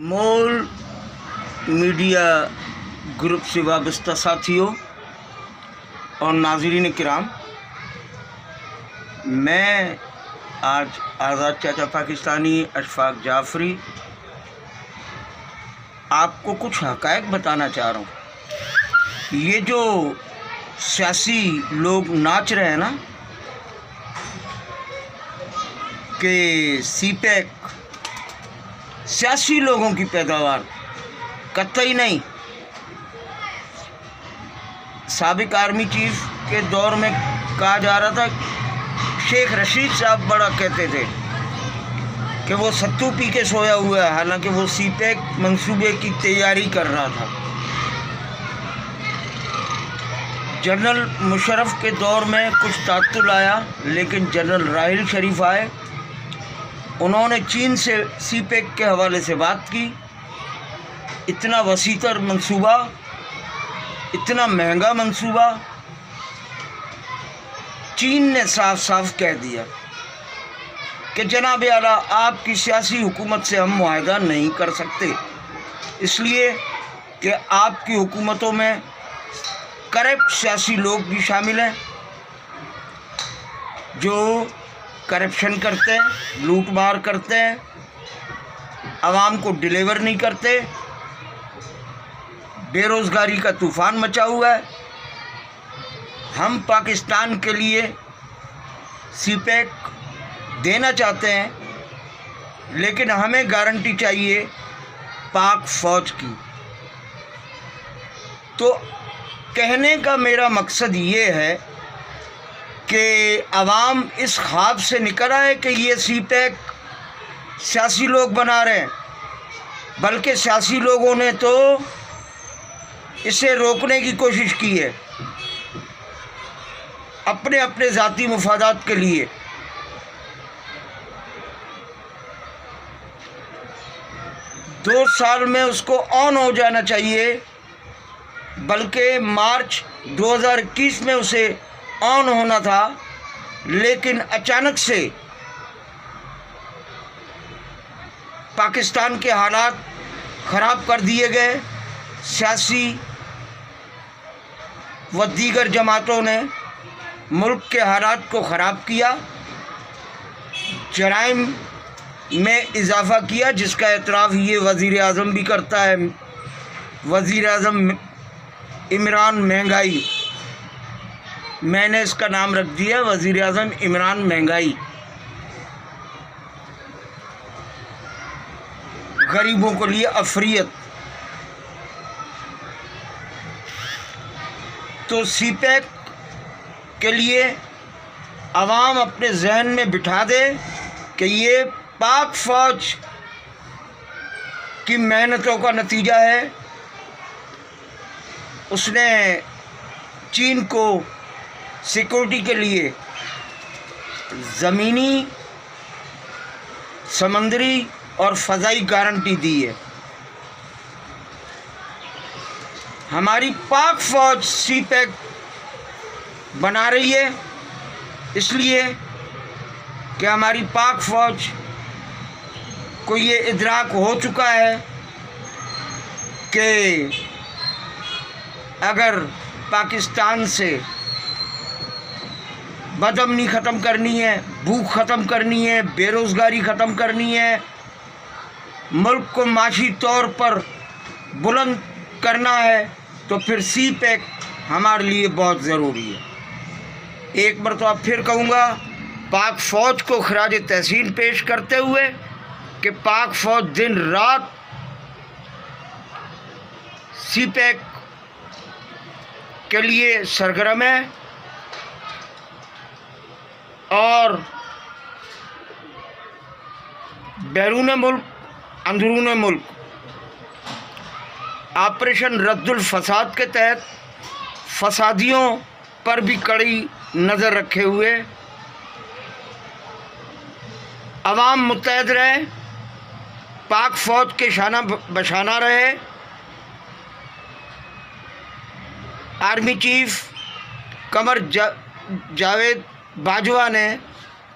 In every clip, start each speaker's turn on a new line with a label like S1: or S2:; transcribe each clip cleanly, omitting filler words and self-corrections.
S1: मोल media group से वाबस्ता साथियों और नाज़रीन किराम, मैं आज आज़ाद चाचा पाकिस्तानी अशफाक जाफरी आपको कुछ हक़ाइक़ बताना चाह रहा हूँ। ये जो सियासी लोग नाच रहे हैं ना कि सीपैक सियासी लोगों की पैदावार, कतई नहीं। साबिक आर्मी चीफ के दौर में कहा जा रहा था, शेख रशीद साहब बड़ा कहते थे कि वो सत्तू पी के सोया हुआ है, हालांकि वो सीपैक मंसूबे की तैयारी कर रहा था। जनरल मुशर्रफ के दौर में कुछ तात्तुल आया, लेकिन जनरल राहिल शरीफ आए, उन्होंने चीन से सीपैक के हवाले से बात की। इतना वसीतर मंसूबा, इतना महंगा मंसूबा, चीन ने साफ साफ कह दिया कि जनाब आला आपकी सियासी हुकूमत से हम मुआहदा नहीं कर सकते, इसलिए कि आपकी हुकूमतों में करप्ट सियासी लोग भी शामिल हैं जो करप्शन करते हैं, लूट मार करते हैं, आवाम को डिलीवर नहीं करते, बेरोज़गारी का तूफ़ान मचा हुआ है। हम पाकिस्तान के लिए सीपैक देना चाहते हैं, लेकिन हमें गारंटी चाहिए पाक फ़ौज की। तो कहने का मेरा मकसद ये है कि अवाम इस ख्वाब से निकल आए कि ये सीपैक सियासी लोग बना रहे हैं, बल्कि सियासी लोगों ने तो इसे रोकने की कोशिश की है अपने अपने ज़ाती मुफादात के लिए। दो साल में उसको ऑन हो जाना चाहिए, बल्कि मार्च 2021 में उसे ऑन होना था, लेकिन अचानक से पाकिस्तान के हालात ख़राब कर दिए गए। सियासी व दीगर जमातों ने मुल्क के हालात को ख़राब किया, जराइम में इजाफ़ा किया, जिसका एतराफ़ ये वज़ीर आज़म भी करता है। वज़ीर आज़म इमरान महंगाई, मैंने इसका नाम रख दिया वज़ीर आज़म इमरान महंगाई। गरीबों के लिए अफरियत। तो सीपैक के लिए अवाम अपने जहन में बिठा दे कि ये पाक फ़ौज की मेहनतों का नतीजा है। उसने चीन को सिक्योरिटी के लिए ज़मीनी, समंदरी और फ़ज़ाई गारंटी दी है। हमारी पाक फ़ौज सीपैक बना रही है, इसलिए कि हमारी पाक फ़ौज को ये इदराक हो चुका है कि अगर पाकिस्तान से बदअमनी ख़त्म करनी है, भूख ख़त्म करनी है, बेरोज़गारी ख़त्म करनी है, मुल्क को माशी तौर पर बुलंद करना है, तो फिर सीपैक हमारे लिए बहुत ज़रूरी है। एक बार तो अब फिर कहूँगा, पाक फ़ौज को खराज तहसीन पेश करते हुए कि पाक फ़ौज दिन रात सीपैक के लिए सरगर्म है और बैरून मुल्क, अंदरून मुल्क ऑपरेशन रद्दुल फसाद के तहत फसादियों पर भी कड़ी नज़र रखे हुए अवाम मुत्तहद रहे, पाक फ़ौज के शाना बशाना रहे। आर्मी चीफ कमर जावेद बाजवा ने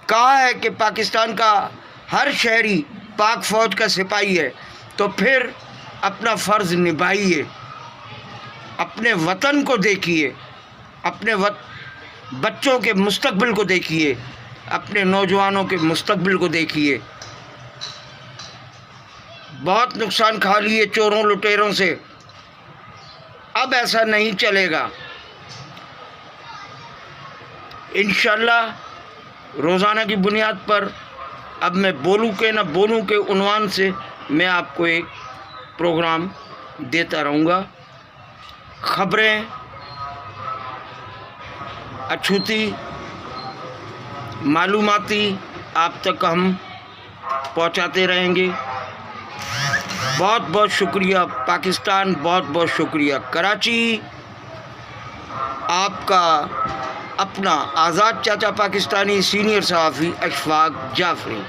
S1: कहा है कि पाकिस्तान का हर शहरी पाक फ़ौज का सिपाही है, तो फिर अपना फ़र्ज़ निभाइए, अपने वतन को देखिए, अपने बच्चों के मुस्तकबिल को देखिए, अपने नौजवानों के मुस्तकबिल को देखिए। बहुत नुकसान खा लिए चोरों लुटेरों से, अब ऐसा नहीं चलेगा। इंशाअल्लाह रोज़ाना की बुनियाद पर अब मैं बोलूँ के न बोलूँ के उन्वान से मैं आपको एक प्रोग्राम देता रहूँगा। ख़बरें, अछूती मालूमाती आप तक हम पहुँचाते रहेंगे। बहुत बहुत शुक्रिया पाकिस्तान, बहुत बहुत शुक्रिया कराची। आपका अपना आज़ाद चाचा पाकिस्तानी सीनियर सहाफ़ी अशफाक जाफरी।